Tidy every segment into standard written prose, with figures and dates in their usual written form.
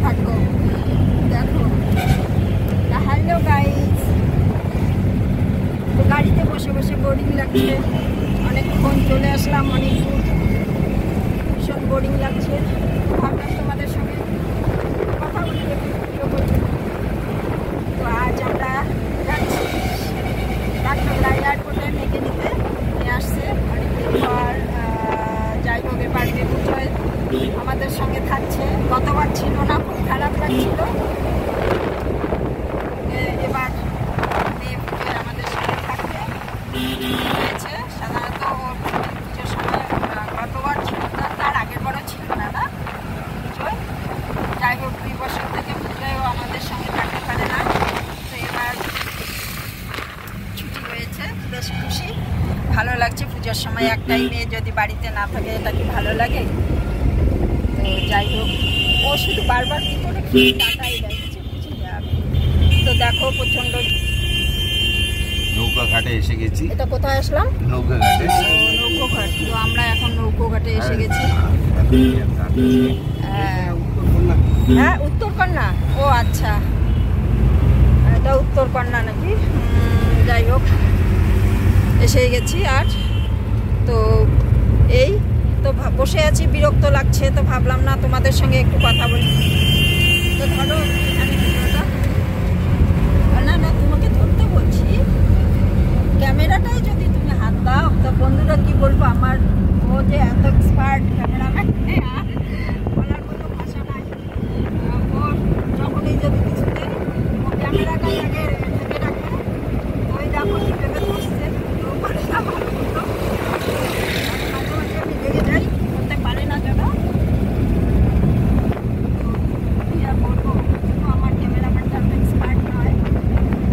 থাকো। দেখো hello guys, তো গাড়িতে বসে বসে বোরিং লাগছে, অনেকক্ষণ চলে আসলাম অনেক দূর, ভীষণ বোরিং লাগছে। ভাবলাম তোমাদের সঙ্গে কথা বলি, ভিডিও করি। তো আজ আমরা যাচ্ছি ডাক্তার এয়ারপোর্টে মেয়েকে নিতে, নিয়ে আসছে অনেকদিন পর। যাই হোক, এবার বেবুজয় আমাদের সঙ্গে থাকছে। গতবার ছিল না, খুব খারাপ লাগছিল। এবার বেবুজয় আমাদের সঙ্গে থাকবে হয়েছে। সাধারণত পুজোর সময় গতবার ছিল না, তার আগের বারও ছিল না না পুজোয়। যাই হোক, 2 বছর থেকে পুজোয়ও আমাদের সঙ্গে থাকতে পারে না। তো এবার ছুটি হয়েছে, বেশ খুশি, ভালো লাগছে। পুজোর সময় একটাই মেয়ে যদি বাড়িতে না থাকে, এটা কি ভালো লাগে? তো যাই হোক, ও শুধু বারবার কি করে টাকাই দেয়, কিছু বুঝি না আমি। তো দেখো প্রচণ্ড নৌকা ঘাটে এসে গেছি। এটা কোথায় আসলাম? নৌকা ঘাটে। নৌকো ঘাট। তো আমরা এখন নৌকো ঘাটে এসে গেছি। হ্যাঁ, উত্তরকন্যা। ও আচ্ছা, এটা উত্তরকন্যা নাকি? যাই হোক, এসে গেছি। আর তো এই তো বসে আছি, বিরক্ত লাগছে, তো ভাবলাম না তোমাদের সঙ্গে একটু কথা বলি। তো ধরো এখানে ভিডিওটা, না না তোমাকে ধরতে বলছি, ক্যামেরাটাই যদি তুমি হাত দাও তো বন্ধুরা কি বলবো, আমার ও যে এত এক্সপার্ট ক্যামেরাম্যান, আর বলার কোনো ভাষা নাই। ও যখনই যদি কিছুতে ও ক্যামেরাটাই আগে ঢেকে রাখে। ওই দেখো কীভাবে ধরছে, ও পারে না ভালো মতো। মাঝে মাঝে আমি লেগে যাই, করতে পারে না যেন। কি আর বলবো, আমার ক্যামেরাম্যানটা এক্সপার্ট নয়।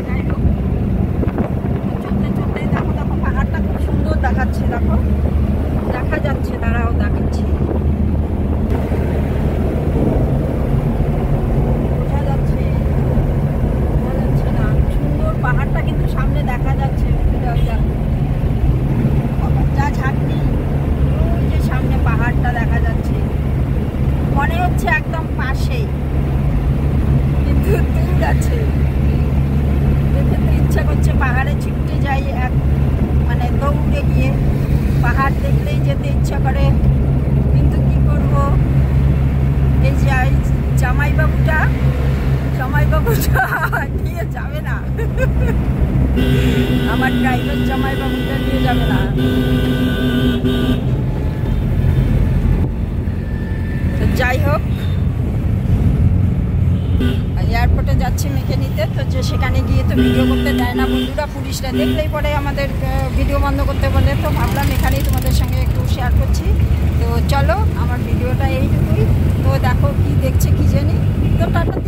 যাই হোক, চলতে চলতে দেখো দেখো পাহাড়টা খুব সুন্দর দেখাচ্ছে। দেখো দেখা যাচ্ছে, দাঁড়াও দেখাচ্ছি। বোঝা যাচ্ছে না, সুন্দর পাহাড়টা কিন্তু সামনে দেখা যাচ্ছে। যা ঝাঁকনি, ওই যে সামনে পাহাড়টা দেখা যাচ্ছে, মনে হচ্ছে একদম পাশেই, কিন্তু দূর আছে। দেখে তো ইচ্ছা করছে পাহাড়ে ছুটতে যাই, মানে দৌড়ে গিয়ে পাহাড় দেখলেই যেতে ইচ্ছা করে, কিন্তু কি করব, এই যে জামাইবাবুটা নিয়ে যাবে না। আমার ড্রাইভার জামাইবাবুটা নিয়ে যাবে না। তো যাই হোক, এয়ারপোর্টে যাচ্ছি মেখে নিতে। তো যে সেখানে গিয়ে তো ভিডিও করতে দেয় না বন্ধুরা, পুলিশরা দেখলেই পরে আমাদের ভিডিও বন্ধ করতে বলে। তো ভাবলাম এখানেই তোমাদের সঙ্গে একটু শেয়ার করছি। তো চলো, আমার ভিডিওটা এইটুকুই। তো দেখো কি দেখছে কি জানি। তো টাটা।